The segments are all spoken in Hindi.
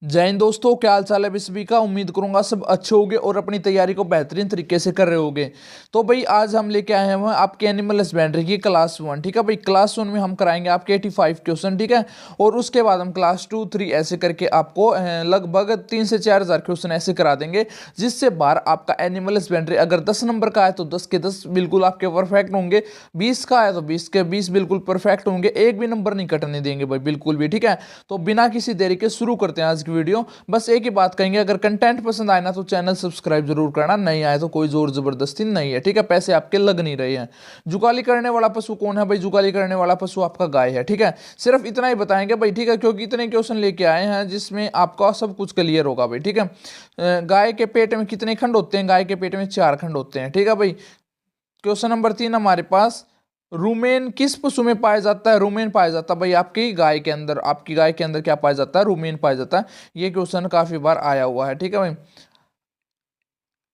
जय हिंद दोस्तों, क्या हाल चाल है आप सभी का। उम्मीद करूंगा सब अच्छे होंगे और अपनी तैयारी को बेहतरीन तरीके से कर रहे होंगे। तो भाई आज हम लेके आए हैं आपके एनिमल हस्बेंड्री की क्लास 1। ठीक है भाई, क्लास 1 में हम कराएंगे आपके 85 क्वेश्चन। ठीक है, और उसके बाद हम क्लास 2, 3 ऐसे करके आपको लगभग 3 से 4 हज़ार क्वेश्चन ऐसे करा देंगे, जिससे बाहर आपका एनिमल हस्बेंड्री अगर 10 नंबर का है तो 10 के 10 बिल्कुल आपके परफेक्ट होंगे, 20 का है तो 20 के 20 बिल्कुल परफेक्ट होंगे, एक भी नंबर नहीं कटने देंगे भाई बिल्कुल भी। ठीक है, तो बिना किसी देरी के शुरू करते हैं आज की वीडियो। बस एक ही बात कहेंगे, अगर कंटेंट पसंद आए ना तो चैनल सब्सक्राइब जरूर करना, नहीं आए तो कोई जोर जबरदस्ती नहीं है। ठीक है, पैसे आपके लग नहीं रहे हैं। जुगाली करने वाला पशु कौन है भाई? जुगाली करने वाला पशु आपका गाय है। ठीक है, सिर्फ इतना ही बताएंगे भाई। ठीक है, क्योंकि इतने क्वेश्चन लेके आए हैं जिसमें आपका सब कुछ क्लियर होगा भाई। ठीक है, गाय के पेट में कितने खंड होते हैं? गाय के पेट में 4 खंड होते हैं। ठीक है भाई, क्वेश्चन नंबर 3 हमारे पास, रूमेन किस पशु में पाया जाता है? रूमेन पाया जाता है भाई आपकी गाय के अंदर। आपकी गाय के अंदर क्या पाया जाता है? रूमेन पाया जाता है। ये क्वेश्चन काफी बार आया हुआ है। ठीक है भाई,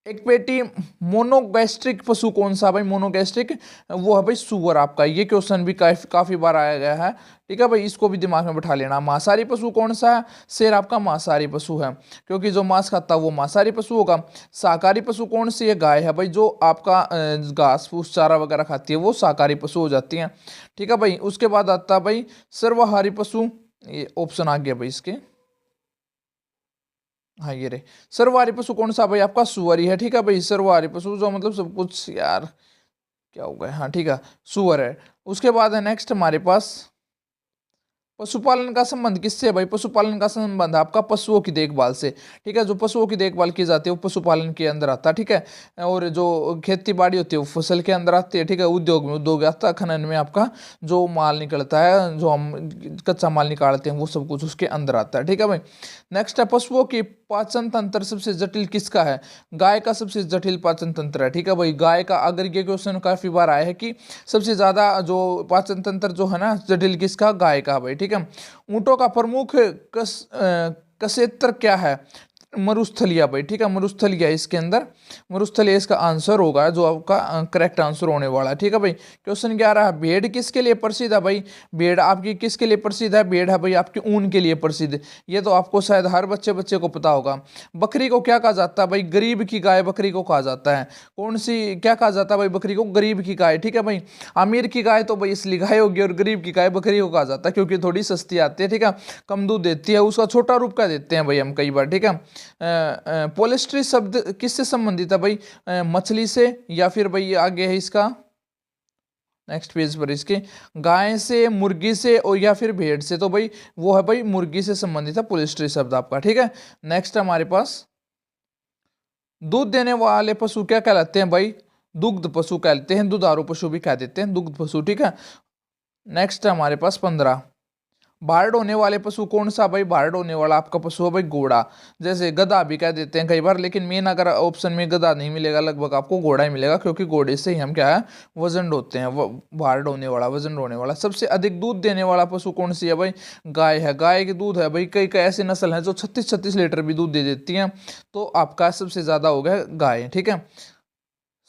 एक पेटी मोनोगैस्ट्रिक पशु कौन सा भाई? मोनोगैस्ट्रिक वो है भाई सुअर आपका। ये क्वेश्चन भी काफी बार आया गया है। ठीक है भाई, इसको भी दिमाग में बैठा लेना। मांसाहारी पशु कौन सा है? शेर आपका मांसाहारी पशु है, क्योंकि जो मांस खाता है वो मांसाहारी पशु होगा। शाकाहारी पशु कौन सी है? गाय है भाई, जो आपका घास फूस चारा वगैरह खाती है वो शाकाहारी पशु हो जाती है। ठीक है भाई, उसके बाद आता है भाई सर्वाहारी पशु। ये ऑप्शन आ गया भाई इसके, हाँ ये रे। सर्वहारी पशु कौन सा भाई? आपका सुअर ही है। ठीक है भाई, सर्वहारी पशु जो मतलब सब कुछ यार क्या हो गया, हाँ ठीक है, सुअर है। उसके बाद है नेक्स्ट हमारे पास, पशुपालन का संबंध किससे है भाई? पशुपालन का संबंध आपका पशुओं की देखभाल से। ठीक है, जो पशुओं की देखभाल की जाती है वो पशुपालन के अंदर आता है। ठीक है, और जो खेती बाड़ी होती है वो फसल के अंदर आती है। ठीक है, उद्योग में उद्योग आता है, खनन में आपका जो माल निकलता है, जो हम कच्चा माल निकालते हैं वो सब कुछ उसके अंदर आता है। ठीक है भाई, नेक्स्ट है, पशुओं की पाचन तंत्र सबसे जटिल किसका है? गाय का सबसे जटिल पाचन तंत्र है। ठीक है भाई, गाय का, अगर ये क्वेश्चन काफी बार आया है कि सबसे ज्यादा जो पाचन तंत्र जो है ना जटिल किसका? गाय का भाई। ठीक है, ऊंटों का प्रमुख कशेत्र क्या है? मरुस्थलीय भाई। ठीक है, मरुस्थलीय इसके अंदर, मरुस्थलीय इसका आंसर होगा, जो आपका करेक्ट आंसर होने वाला है। ठीक है भाई, क्वेश्चन क्या रहा? भेड़ किसके लिए प्रसिद्ध है भाई? भेड़ आपकी किसके लिए प्रसिद्ध है? भेड़ है भाई आपकी ऊन के लिए प्रसिद्ध। ये तो आपको शायद हर बच्चे बच्चे को पता होगा। बकरी को क्या कहा जाता है भाई? गरीब की गाय बकरी को कहा जाता है। कौन सी क्या कहा जाता है भाई बकरी को? गरीब की गाय। ठीक है भाई, अमीर की गाय तो भाई इसलिए गाय होगी, और गरीब की गाय बकरी को कहा जाता है क्योंकि थोड़ी सस्ती आती है। ठीक है, कम दूध देती है, उसका छोटा रूप का देते हैं भाई हम कई बार। ठीक है, पोलेस्ट्री शब्द किससे संबंधित है भाई? मछली से, या फिर भाई ये आगे है इसका नेक्स्ट पेज पर इसके, गाय से, मुर्गी से, और या फिर भेड़ से। तो भाई वो है भाई मुर्गी से संबंधित है पोलेस्ट्री शब्द आपका। ठीक है, नेक्स्ट हमारे पास, दूध देने वाले पशु क्या कहलाते हैं भाई? दुग्ध पशु कहते हैं, दुधारू पशु भी कह देते हैं, दुग्ध पशु। ठीक है, नेक्स्ट है हमारे पास 15, भार ढोने वाले पशु कौन सा भाई? भार ढोने वाला आपका पशु है भाई घोड़ा। जैसे गधा भी कह देते हैं कई बार, लेकिन मेन अगर ऑप्शन में गधा नहीं मिलेगा, लगभग आपको घोड़ा ही मिलेगा, क्योंकि घोड़े से ही हम क्या है वजन ढोते हैं। वो भार ढोने वाला, वजन ढोने वाला। सबसे अधिक दूध देने वाला पशु कौन सी है भाई? गाय है। गाय के दूध है भाई, कई कई ऐसी नस्ल है जो 36-36 लीटर भी दूध दे देती हैं, तो आपका सबसे ज्यादा हो गया गाय। ठीक है,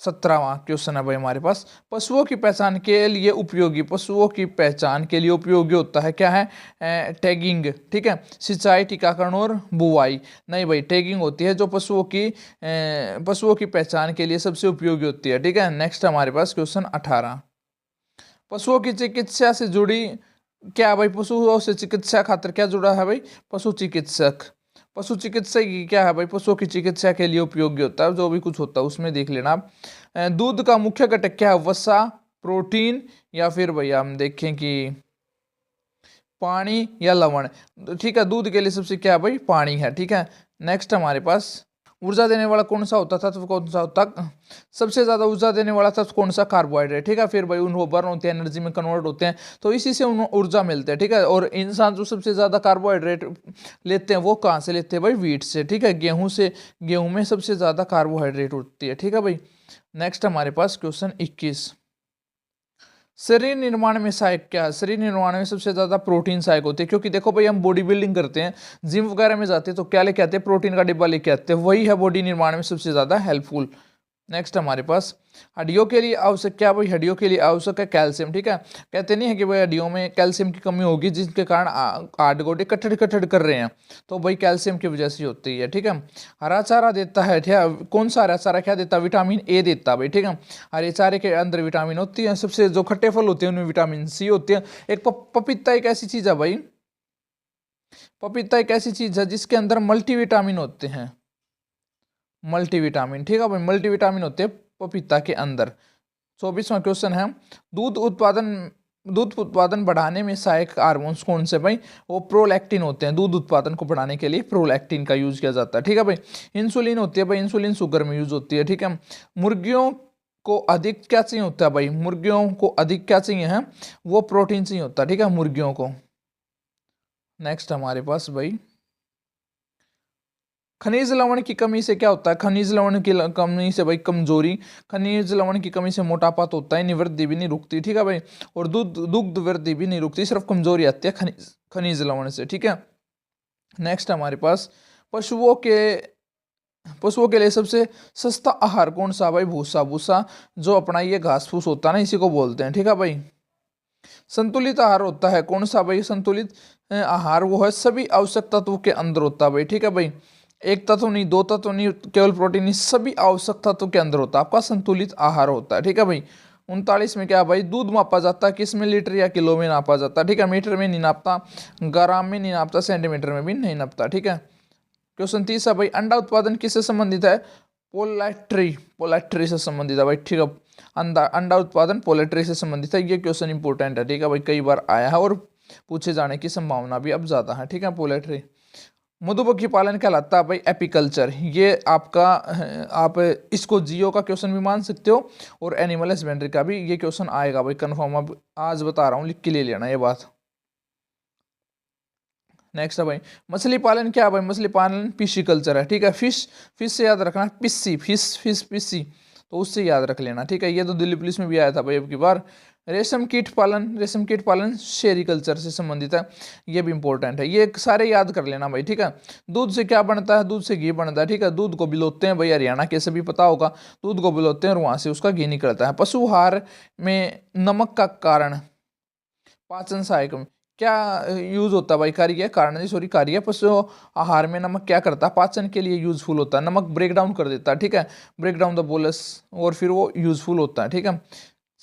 17वां क्वेश्चन है भाई हमारे पास, पशुओं की पहचान के लिए उपयोगी, पशुओं की पहचान के लिए उपयोगी होता है क्या है? टैगिंग। ठीक है, सिंचाई, टीकाकरण और बुवाई। नहीं भाई, टैगिंग होती है जो पशुओं की पहचान के लिए सबसे उपयोगी होती है। ठीक है, नेक्स्ट हमारे पास क्वेश्चन 18, पशुओं की चिकित्सा से जुड़ी क्या है भाई? पशुओं से चिकित्सा खातिर क्या जुड़ा है भाई? पशु चिकित्सक। पशु चिकित्सा की क्या है भाई? पशुओं की चिकित्सा के लिए उपयोगी होता है, जो भी कुछ होता है उसमें देख लेना आप। दूध का मुख्य घटक क्या है? वसा, प्रोटीन, या फिर भैया हम देखें कि पानी या लवण। ठीक है, दूध के लिए सबसे क्या है भाई? पानी है। ठीक है, नेक्स्ट हमारे पास, ऊर्जा देने वाला कौन सा होता था? तो कौन सा होता? सबसे ज्यादा ऊर्जा देने वाला था कौन सा? कार्बोहाइड्रेट। ठीक है, फिर भाई उन बर्न होते हैं, एनर्जी में कन्वर्ट होते हैं, तो इसी से उन ऊर्जा मिलते हैं। ठीक है, और इंसान जो सबसे ज्यादा कार्बोहाइड्रेट लेते हैं वो कहाँ से लेते हैं भाई? व्हीट से। ठीक है, गेहूं से, गेहूं में सबसे ज्यादा कार्बोहाइड्रेट होती है। ठीक है भाई, नेक्स्ट हमारे पास क्वेश्चन 21, शरीर निर्माण में सहायक क्या है? शरीर निर्माण में सबसे ज्यादा प्रोटीन सहायक होते हैं, क्योंकि देखो भाई हम बॉडी बिल्डिंग करते हैं, जिम वगैरह में जाते हैं, तो क्या लेके आते हैं? प्रोटीन का डिब्बा लेके आते हैं, वही है बॉडी निर्माण में सबसे ज्यादा हेल्पफुल। नेक्स्ट हमारे पास हड्डियों के लिए आवश्यक क्या भाई, हड्डियों के लिए आवश्यक है कैल्शियम। ठीक है, कहते नहीं है कि भाई हड्डियों में कैल्शियम की कमी होगी जिसके कारण हाड गोडे कटड़ कटड़ कर रहे हैं, तो भाई कैल्शियम की वजह से होती है। ठीक है, हरा चारा देता है, ठीक है, कौन सा हरा चारा क्या देता है, विटामिन ए देता है भाई। ठीक है, हरे चारे के अंदर विटामिन होती है, सबसे जो खट्टे फल होते हैं उनमें विटामिन सी होती है। एक पपीता एक ऐसी चीज है भाई, पपीता एक ऐसी चीज है जिसके अंदर मल्टीविटामिन होते हैं, मल्टीविटामिन। ठीक है भाई, मल्टीविटामिन होते हैं पपीता के अंदर। 24वां क्वेश्चन है, दूध उत्पादन दूध उत्पादन बढ़ाने में सहायक हार्मोन्स कौन से भाई, वो प्रोलैक्टिन होते हैं। दूध उत्पादन को बढ़ाने के लिए प्रोलैक्टिन का यूज किया जाता है। ठीक है भाई, इंसुलिन होती है भाई, इंसुलिन शुगर में यूज होती है। ठीक है, मुर्गियों को अधिक क्या चाहिए होता है भाई, मुर्गियों को अधिक क्या चाहिए है, वो प्रोटीन चाहिए होता है। ठीक है, मुर्गियों को। नेक्स्ट हमारे पास भाई, खनिज लवण की कमी से क्या होता है, खनिज लवण की कमी से भाई कमजोरी, खनिज लवण की कमी से मोटापा तो होता है, निवृद्धि भी नहीं रुकती। ठीक है भाई, और दुग्ध वृद्धि भी नहीं रुकती, सिर्फ कमजोरी आती है खनिज लवण से। ठीक है, नेक्स्ट हमारे पास पशुओं के लिए सबसे सस्ता आहार कौन सा भाई, भूसा। भूसा जो अपना ये घास फूस होता है ना, इसी को बोलते हैं। ठीक है भाई, संतुलित आहार होता है कौन सा भाई, संतुलित आहार वो है सभी आवश्यक तत्वों के अंदर होता है भाई। ठीक है भाई, एक तत्व नहीं, दो तत्व नहीं, केवल प्रोटीन नहीं, सभी आवश्यक तत्वों के अंदर होता है आपका संतुलित आहार होता है। ठीक है भाई, 39 में क्या भाई, दूध मापा जाता है किस में, लीटर या किलो में नापा जाता है। ठीक है, मीटर में नहीं नापता, ग्राम में नहीं नापता, सेंटीमीटर में भी नहीं नापता। ठीक है, क्वेश्चन 30 है भाई, अंडा उत्पादन किससे संबंधित है, पोल्ट्री, पोल्ट्री से संबंधित है भाई। ठीक है, अंडा उत्पादन पोल्ट्री से संबंधित है, ये क्वेश्चन इंपॉर्टेंट है। ठीक है भाई, कई बार आया है और पूछे जाने की संभावना भी अब ज्यादा है। ठीक है, पोल्ट्री। मधुमक्खी पालन कहलाता है भाई एपीकल्चर, ये आपका आप इसको जियो का क्वेश्चन भी मान सकते हो और एनिमल हस्बेंड्री का भी ये क्वेश्चन आएगा भाई कंफर्म, अब आज बता रहा हूँ, लिख के ले लेना ये बात। नेक्स्ट है भाई, मछली पालन क्या है भाई, मछली पालन पिशीकल्चर है। ठीक है, फिश, फिश से याद रखना, पिस्सी, फिश फिश पिस्सी, तो उससे याद रख लेना। ठीक है, ये तो दिल्ली पुलिस में भी आया था भाई अब की बार। रेशम कीट पालन, रेशम कीट पालन सेरीकल्चर से संबंधित है, ये भी इंपॉर्टेंट है, ये सारे याद कर लेना भाई। ठीक है, दूध से क्या बनता है, दूध से घी बनता है। ठीक है, दूध को बिलोते हैं भाई, हरियाणा के सभी पता होगा, दूध को बिलोते हैं और वहां से उसका घी निकलता है। पशु आहार में नमक का कारण, पाचन सहायक क्या यूज होता है भाई, कार्य, कारण नहीं सॉरी, कार्य। पशु आहार में नमक क्या करता है, पाचन के लिए यूजफुल होता है, नमक ब्रेक डाउन कर देता है। ठीक है, ब्रेक डाउन द बोलस, और फिर वो यूजफुल होता है। ठीक है,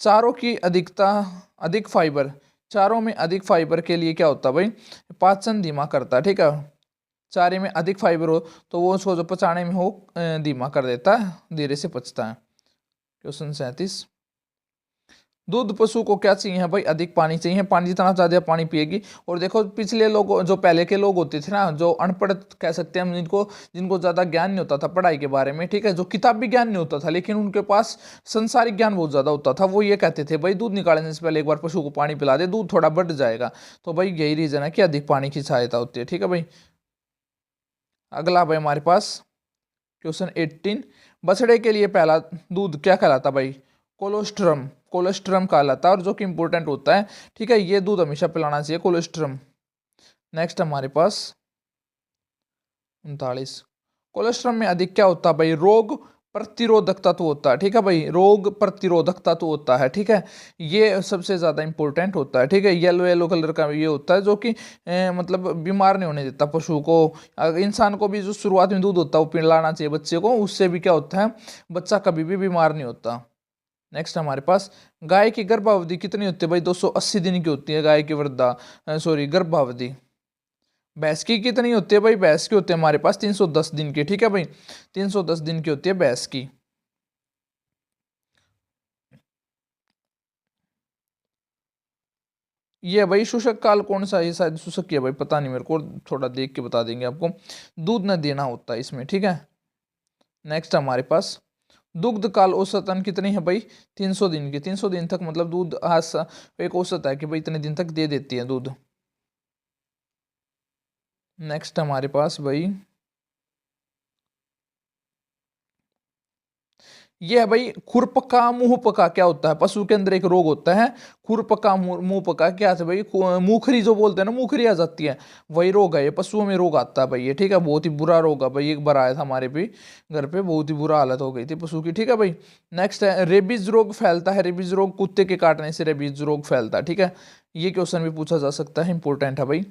चारों की अधिकता, अधिक फाइबर, चारों में अधिक फाइबर के लिए क्या होता है भाई, पाचन धीमा करता है। ठीक है, चारे में अधिक फाइबर हो तो वो उसको जो पचाने में हो धीमा कर देता है, धीरे से पचता है। क्वेश्चन 37, दूध पशु को क्या चाहिए भाई, अधिक पानी चाहिए, पानी जितना ज्यादा पानी पिएगी। और देखो पिछले लोग, जो पहले के लोग होते थे ना, जो अनपढ़ कह सकते हैं हम, जिनको जिनको ज्यादा ज्ञान नहीं होता था पढ़ाई के बारे में। ठीक है, जो किताबी ज्ञान नहीं होता था लेकिन उनके पास संसारिक ज्ञान बहुत ज्यादा होता था, वो ये कहते थे भाई दूध निकालने से पहले एक बार पशु को पानी पिला दे, दूध थोड़ा बढ़ जाएगा। तो भाई यही रीजन है कि अधिक पानी की सहायता होती है। ठीक है भाई, अगला भाई हमारे पास क्वेश्चन 18, बछड़े के लिए पहला दूध क्या कहलाता भाई, कोलोस्ट्रम, कोलेस्ट्रम कहलाता है, और जो कि इंपॉर्टेंट होता है। ठीक है, ये दूध हमेशा पिलाना चाहिए, कोलेस्ट्रम। नेक्स्ट हमारे पास 39, कोलेस्ट्रम में अधिक क्या होता है भाई, रोग प्रतिरोधक तत्व होता है। ठीक है भाई, रोग प्रतिरोधक तत्व होता है। ठीक है, ये सबसे ज्यादा इंपॉर्टेंट होता है। ठीक है, येलो येलो कलर का ये होता है जो कि मतलब बीमार नहीं होने देता पशु को। इंसान को भी जो शुरुआत में दूध होता है वो पिलाना चाहिए बच्चे को, उससे भी क्या होता है, बच्चा कभी भी बीमार नहीं होता। नेक्स्ट हमारे पास, गाय की गर्भावधि कितनी होती है भाई, 280 दिन की होती है गाय की सॉरी गर्भावधि। भैंस की कितनी होती है भाई, भैंस की होती है हमारे पास 310 दिन की। ठीक है भाई, 310 दिन की होती है भैंस की। ये भाई शुष्क काल कौन सा है, शायद शुष्क ही है भाई, पता नहीं मेरे को, थोड़ा देख के बता देंगे आपको। दूध न देना होता है इसमें। ठीक है, नेक्स्ट हमारे पास, दुग्ध काल औसतन कितनी है भाई, 300 दिन की, 300 दिन तक मतलब दूध एक औसत है कि भाई इतने दिन तक दे देती है दूध। नेक्स्ट हमारे पास भाई, ये है भाई खुरपका मुंह पका। क्या होता है? पशु के अंदर एक रोग होता है खुरपका मुंह पका। क्या है भाई? मुखरी जो बोलते हैं ना, मुखरी आ जाती है, वही रोग है ये। पशुओं में रोग आता है भाई ये, ठीक है। बहुत ही बुरा रोग है भाई, एक बार आया था हमारे भी घर पे, बहुत ही बुरा हालत हो गई थी पशु की, ठीक है भाई। नेक्स्ट है रेबीज रोग फैलता है। रेबीज रोग कुत्ते के काटने से रेबीज रोग फैलता है, ठीक है। ये क्वेश्चन भी पूछा जा सकता है, इंपॉर्टेंट है भाई।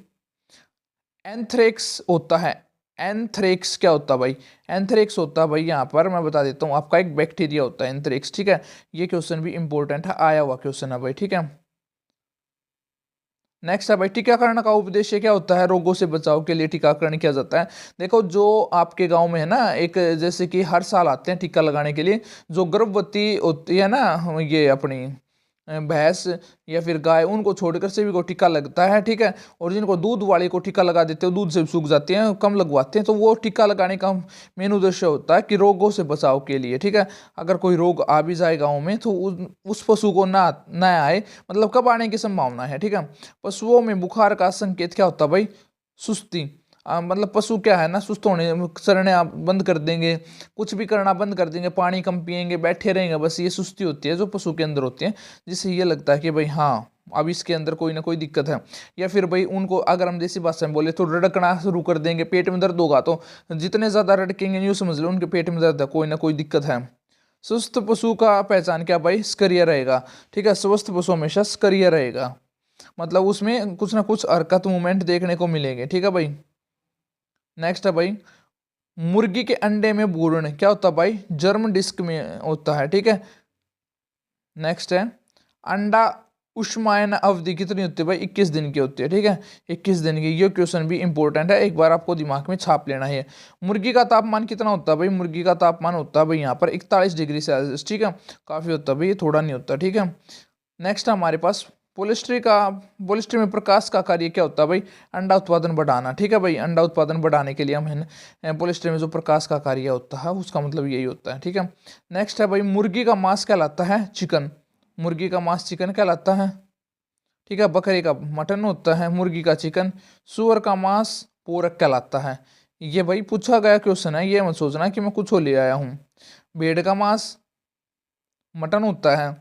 एंथ्रेक्स होता है। एंथ्रेक्स क्या होता है भाई? एंथ्रेक्स होता है भाई, यहाँ पर मैं बता देता हूँ आपका, एक बैक्टीरिया होता है एंथ्रेक्स, ठीक है। ये क्वेश्चन भी इंपॉर्टेंट है, आया हुआ क्वेश्चन है भाई, ठीक है। नेक्स्ट है भाई टीकाकरण का उद्देश्य क्या होता है? रोगों से बचाव के लिए टीकाकरण किया जाता है। देखो जो आपके गांव में है ना, एक जैसे कि हर साल आते हैं टीका लगाने के लिए, जो गर्भवती होती है ना, ये अपनी भैंस या फिर गाय, उनको छोड़कर सभी को टीका लगता है, ठीक है। और जिनको दूध वाले को टीका लगा देते हो, दूध से सूख जाते हैं, कम लगवाते हैं, तो वो टीका लगाने का मेन उद्देश्य होता है कि रोगों से बचाव के लिए, ठीक है। अगर कोई रोग आ भी जाए गाँव में तो उस पशु को ना आए, मतलब कब आने की संभावना है, ठीक है। पशुओं में बुखार का संकेत क्या होता है भाई? सुस्ती। मतलब पशु क्या है ना, सुस्त होने, चरने आप बंद कर देंगे, कुछ भी करना बंद कर देंगे, पानी कम पिएंगे, बैठे रहेंगे, बस ये सुस्ती होती है जो पशु के अंदर होती है, जिससे ये लगता है कि भाई हाँ अब इसके अंदर कोई ना कोई दिक्कत है। या फिर भाई उनको अगर हम देसी भाषा में बोले तो रड़कना शुरू कर देंगे, पेट में दर्द होगा तो जितने ज़्यादा रड़केंगे यूँ समझ लो उनके पेट में दर्द है, कोई ना कोई दिक्कत है। सुस्त पशु का पहचान क्या भाई? स्करिया रहेगा, ठीक है। स्वस्थ पशु हमेशा स्करिया रहेगा, मतलब उसमें कुछ ना कुछ हरकत मूवमेंट देखने को मिलेंगे, ठीक है भाई। नेक्स्ट है भाई मुर्गी के अंडे में भ्रूण क्या होता है भाई? जर्म डिस्क में होता है, ठीक है। नेक्स्ट है अंडा उष्मायन अवधि कितनी होती है भाई? 21 दिन की होती है, ठीक है। 21 दिन की। ये क्वेश्चन भी इंपॉर्टेंट है, एक बार आपको दिमाग में छाप लेना है। मुर्गी का तापमान कितना होता है भाई? मुर्गी का तापमान होता है भाई यहाँ पर 41 डिग्री सेल्सियस, ठीक है। काफी होता है भाई, थोड़ा नहीं होता, ठीक है। नेक्स्ट हमारे पास पोलिस्ट्री में प्रकाश का कार्य क्या होता है भाई? अंडा उत्पादन बढ़ाना, ठीक है भाई। अंडा उत्पादन बढ़ाने के लिए हम पोलिस्ट्री में जो प्रकाश का कार्य होता है उसका मतलब यही होता है, ठीक है। नेक्स्ट है भाई मुर्गी का मांस कहलाता है चिकन। मुर्गी का मांस चिकन कहलाता है, ठीक है। बकरी का मटन होता है, मुर्गी का चिकन। सुअर का मांस पोरक कहलाता है। ये भाई पूछा गया क्वेश्चन है, ये मत सोचना कि मैं कुछ और ले आया हूँ। भेड़ का मांस मटन होता है,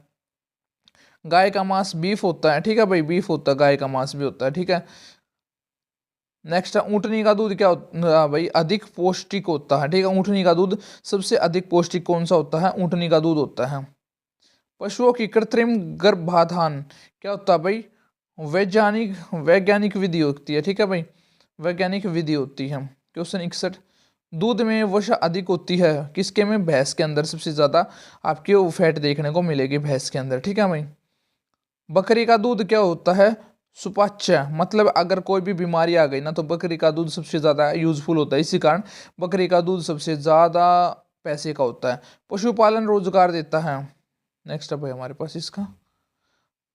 गाय का मांस बीफ होता है, ठीक है भाई, बीफ होता है, गाय का मांस भी होता है, ठीक है। नेक्स्ट है ऊँटनी का दूध क्या होता है भाई? अधिक पौष्टिक होता है, ठीक है। ऊँटनी का दूध सबसे अधिक पौष्टिक कौन सा होता है? ऊँटनी का दूध होता है। पशुओं की कृत्रिम गर्भाधान क्या होता है भाई? वैज्ञानिक वैज्ञानिक विधि होती है, ठीक है भाई, वैज्ञानिक विधि होती है। क्वेश्चन 61 दूध में वसा अधिक होती है किसके में? भैंस के अंदर सबसे ज्यादा आपकी वो फैट देखने को मिलेगी भैंस के अंदर, ठीक है भाई। बकरी का दूध क्या होता है? सुपाच्य, मतलब अगर कोई भी बीमारी आ गई ना तो बकरी का दूध सबसे ज़्यादा यूजफुल होता है, इसी कारण बकरी का दूध सबसे ज़्यादा पैसे का होता है। पशुपालन रोजगार देता है। नेक्स्ट है भाई हमारे पास इसका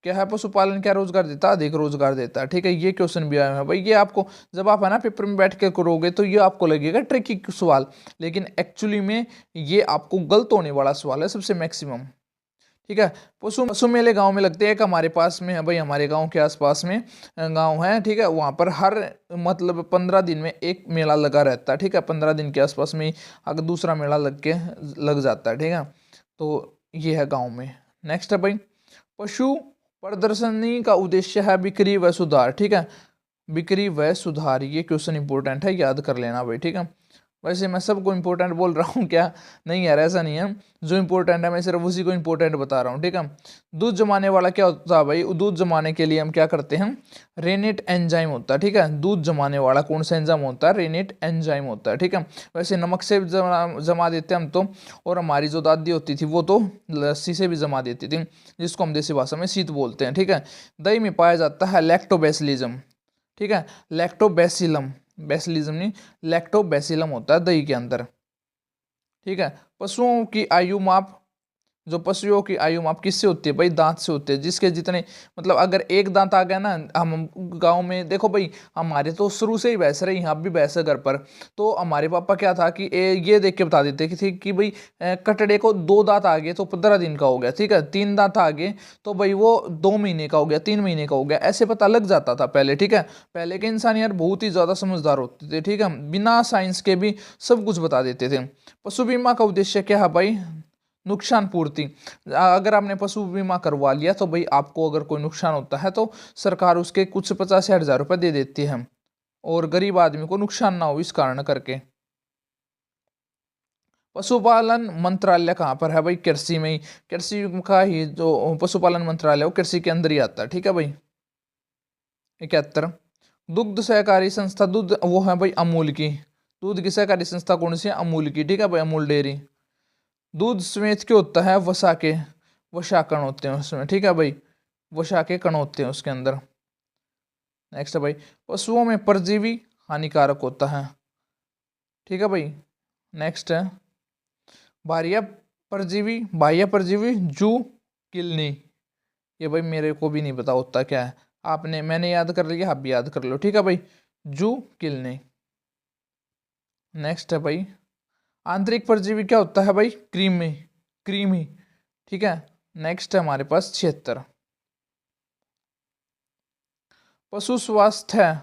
क्या है? पशुपालन क्या रोजगार देता है? अधिक रोजगार देता है, ठीक है। ये क्वेश्चन भी आया है भाई, ये आपको जब आप है ना पेपर में बैठ के करोगे तो ये आपको लगेगा ट्रिकी सवाल, लेकिन एक्चुअली में ये आपको गलत होने वाला सवाल है सबसे मैक्सिमम, ठीक है। पशु पशु मेले गांव में लगते हैं, एक हमारे पास में है भाई, हमारे गांव के आसपास में गांव है, ठीक है। वहां पर हर मतलब 15 दिन में एक मेला लगा रहता है, ठीक है। 15 दिन के आसपास में अगर दूसरा मेला लग जाता है, ठीक है। तो ये है गांव में। नेक्स्ट है भाई पशु प्रदर्शनी का उद्देश्य है बिक्री व सुधार, ठीक है। बिक्री व सुधार, ये क्वेश्चन इंपॉर्टेंट है, याद कर लेना भाई, ठीक है। वैसे मैं सबको इंपॉर्टेंट बोल रहा हूँ क्या? नहीं यार, ऐसा नहीं है, जो इंपॉर्टेंट है मैं सिर्फ उसी को इंपॉर्टेंट बता रहा हूँ, ठीक है। दूध जमाने वाला क्या होता है भाई? दूध जमाने के लिए हम क्या करते हैं? रेनेट एंजाइम होता है, ठीक है। दूध जमाने वाला कौन सा एंजाइम होता है? रेनेट एंजाइम होता है, ठीक है। वैसे नमक से भी जमा देते हैं हम तो, और हमारी जो दादी होती थी वो तो लस्सी से भी जमा देती थी, जिसको हम देसी भाषा में शीत बोलते हैं, ठीक है। दही में पाया जाता है लैक्टोबैसिलिज्म, ठीक है। लैक्टोबैसिलम, बैसिलिज्म नहीं, लैक्टोबैसिलम होता है दही के अंदर, ठीक है। पशुओं की आयु माप, जो पशुओं की आयु माप किससे होती है भाई? दांत से होती है, जिसके जितने मतलब अगर एक दांत आ गया ना, हम गांव में देखो भाई, हमारे तो शुरू से ही भैंस रही, यहाँ भी भैंस है घर पर, तो हमारे पापा क्या था कि ये देख के बता देते कि भाई कटड़े को 2 दांत आ गए तो 15 दिन का हो गया, ठीक है। 3 दांत आ गए तो भाई वो 2 महीने का हो गया, 3 महीने का हो गया, ऐसे पता लग जाता था पहले, ठीक है। पहले के इंसान यार बहुत ही ज्यादा समझदार होते थे, ठीक है, बिना साइंस के भी सब कुछ बता देते थे। पशु बीमा का उद्देश्य क्या है भाई? नुकसान पूर्ति, अगर आपने पशु बीमा करवा लिया तो भाई आपको अगर कोई नुकसान होता है तो सरकार उसके कुछ 50,000 रुपये दे देती है, और गरीब आदमी को नुकसान ना हो इस कारण करके। पशुपालन मंत्रालय कहाँ पर है भाई? कृषि में ही, कृषि का ही जो पशुपालन मंत्रालय वो कृषि के अंदर ही आता है, ठीक है भाई। 71, दुग्ध सहकारी संस्था, दूध वो है भाई अमूल की, दूध की सहकारी संस्था कौन सी है? अमूल की, ठीक है भाई, अमूल डेयरी। दूध समेत क्या होता है? वसा के, वसा कण होते हैं उसमें, ठीक है भाई, वसा के कण होते हैं उसके अंदर। नेक्स्ट है भाई, पशुओं में परजीवी हानिकारक होता है, ठीक है भाई। नेक्स्ट है बाह्य परजीवी, बाह्य परजीवी जू किलनी, ये भाई मेरे को भी नहीं पता होता क्या है, आपने मैंने याद कर लिया, आप भी याद कर लो, ठीक है भाई, जू किलनी। नेक्स्ट है भाई आंतरिक परजीवी क्या होता है भाई? क्रीमी, क्रीमी, ठीक है। नेक्स्ट है हमारे पास 76, पशु स्वास्थ्य,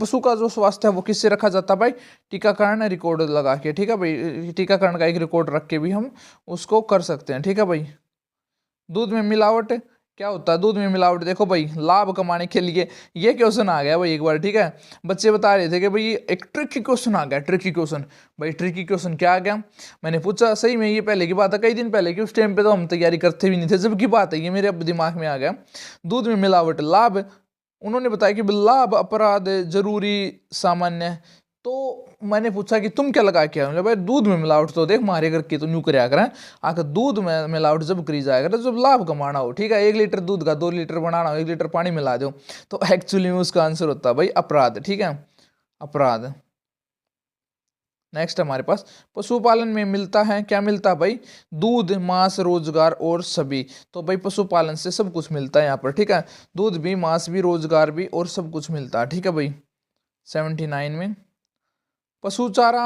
पशु का जो स्वास्थ्य है वो किससे रखा जाता है भाई? टीकाकरण रिकॉर्ड लगा के, ठीक है भाई, टीकाकरण का एक रिकॉर्ड रख के भी हम उसको कर सकते हैं, ठीक है भाई। दूध में मिलावट क्या होता है? दूध में मिलावट देखो भाई लाभ कमाने के लिए, ये क्वेश्चन आ गया भाई एक बार, ठीक है। बच्चे बता रहे थे कि भाई एक ट्रिकी क्वेश्चन आ गया, ट्रिकी क्वेश्चन। भाई ट्रिकी क्वेश्चन क्या आ गया? मैंने पूछा, सही में ये पहले की बात है, कई दिन पहले की, उस टाइम पे तो हम तैयारी करते भी नहीं थे, जब की बात है ये मेरे अब दिमाग में आ गया। दूध में मिलावट लाभ, उन्होंने बताया कि लाभ, अपराध, जरूरी, सामान्य। तो मैंने पूछा कि तुम क्या लगा के आए? भाई दूध में मिलावट तो देख मारे करके तो न्यू कराया करें, आखिर दूध में मिलावट जब करी जाएगा तो जब लाभ कमाना हो, ठीक है। 1 लीटर दूध का 2 लीटर बनाना हो, 1 लीटर पानी मिला दो, तो एक्चुअली में उसका आंसर होता है भाई अपराध, ठीक है, अपराध। नेक्स्ट हमारे पास पशुपालन में मिलता है, क्या मिलता है भाई? दूध, मांस, रोजगार और सभी। तो भाई पशुपालन से सब कुछ मिलता है यहाँ पर, ठीक है, दूध भी, मांस भी, रोजगार भी और सब कुछ मिलता है, ठीक है भाई। 79 में पशु चारा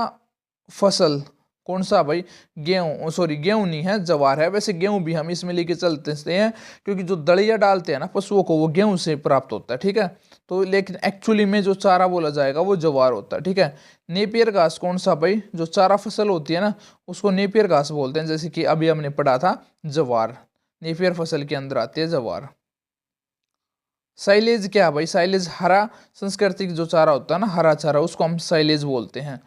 फसल कौन सा भाई? गेहूं, सॉरी गेहूं नहीं है, जवार है। वैसे गेहूं भी हम इसमें लेके चलते हैं क्योंकि जो दलिया डालते हैं ना पशुओं को वो गेहूं से प्राप्त होता है, ठीक है। तो लेकिन एक्चुअली में जो चारा बोला जाएगा वो जवार होता है, ठीक है। नेपियर घास कौन सा भाई? जो चारा फसल होती है ना उसको नेपियर घास बोलते हैं, जैसे कि अभी हमने पढ़ा था जवार, नेपियर फसल के अंदर आती है जवार। साइलेज क्या है भाई? साइलेज हरा सांस्कृतिक जो चारा होता है ना, हरा चारा, उसको हम साइलेज बोलते हैं।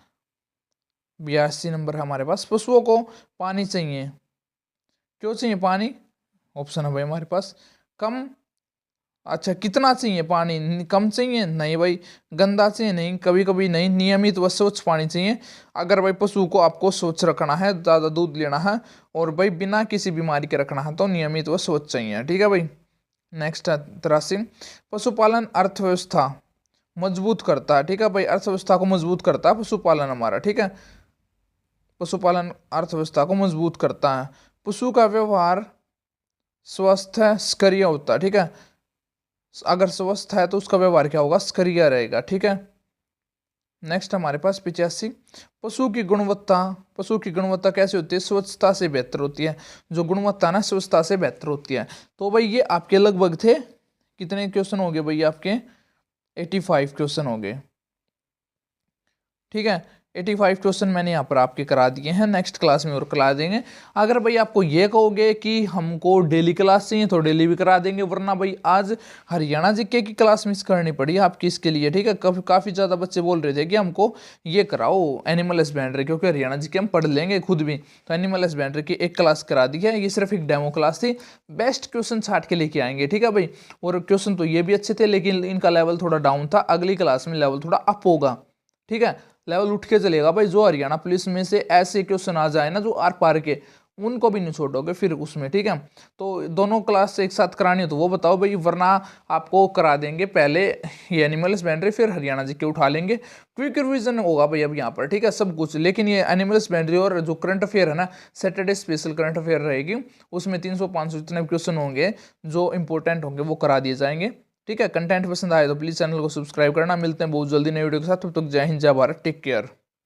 82 नंबर है हमारे पास, पशुओं को पानी चाहिए, क्यों चाहिए पानी? ऑप्शन है भाई हमारे पास कम, अच्छा कितना चाहिए पानी? कम चाहिए? नहीं भाई। गंदा चाहिए? नहीं, कभी कभी नहीं। नियमित व स्वच्छ पानी चाहिए। अगर भाई पशु को आपको स्वच्छ रखना है, ज़्यादा दूध लेना है और भाई बिना किसी बीमारी के रखना है तो नियमित व स्वच्छ चाहिए, ठीक है भाई। नेक्स्ट है 83, पशुपालन अर्थव्यवस्था मजबूत करता है, ठीक है भाई, अर्थव्यवस्था को मजबूत करता है पशुपालन हमारा, ठीक है। पशुपालन अर्थव्यवस्था को मजबूत करता है। पशु का व्यवहार स्वस्थ है, स्करिय होता है, ठीक है। अगर स्वस्थ है तो उसका व्यवहार क्या होगा? स्करिय रहेगा, ठीक है। नेक्स्ट हमारे पास 85, पशु की गुणवत्ता, पशु की गुणवत्ता कैसे होती है? स्वच्छता से बेहतर होती है। जो गुणवत्ता ना स्वच्छता से बेहतर होती है। तो भाई ये आपके लगभग थे कितने क्वेश्चन हो गए भाई? आपके 85 क्वेश्चन हो गए, ठीक है। 85 क्वेश्चन मैंने यहाँ पर आपके करा दिए हैं, नेक्स्ट क्लास में और करा देंगे। अगर भाई आपको ये कहोगे कि हमको डेली क्लास चाहिए तो डेली भी करा देंगे, वरना भाई आज हरियाणा जीके की क्लास मिस करनी पड़ी आपकी इसके लिए, ठीक है। काफ़ी ज़्यादा बच्चे बोल रहे थे कि हमको ये कराओ एनिमल हस्बेंड्री, क्योंकि हरियाणा जीके हम पढ़ लेंगे खुद भी, तो एनिमल हस्बेंड्री की एक क्लास करा दी है। ये सिर्फ एक डेमो क्लास थी, बेस्ट क्वेश्चन छाट के लेके आएंगे, ठीक है भाई। और क्वेश्चन तो ये भी अच्छे थे लेकिन इनका लेवल थोड़ा डाउन था, अगली क्लास में लेवल थोड़ा अप होगा, ठीक है, लेवल उठ के चलेगा भाई। जो हरियाणा पुलिस में से ऐसे क्वेश्चन आ जाए ना जो आर पार के, उनको भी नहीं छोड़ोगे फिर उसमें, ठीक है। तो दोनों क्लास एक साथ करानी हो तो वो बताओ भाई, वरना आपको करा देंगे पहले ये एनिमल हस्बेंड्री, फिर हरियाणा जी के उठा लेंगे। क्विक रिवीजन होगा भाई अब यहाँ पर, ठीक है, सब कुछ। लेकिन ये एनिमल हस्बेंड्री और जो करंट अफेयर है ना, सैटरडे स्पेशल करंट अफेयर रहेगी, उसमें 300-500 जितने क्वेश्चन होंगे जो इंपॉर्टेंट होंगे वो करा दिए जाएंगे, ठीक है। कंटेंट पसंद आए तो प्लीज़ चैनल को सब्सक्राइब करना। मिलते हैं बहुत जल्दी नई वीडियो के साथ, तब तक जय हिंद, जय भारत, टेक केयर।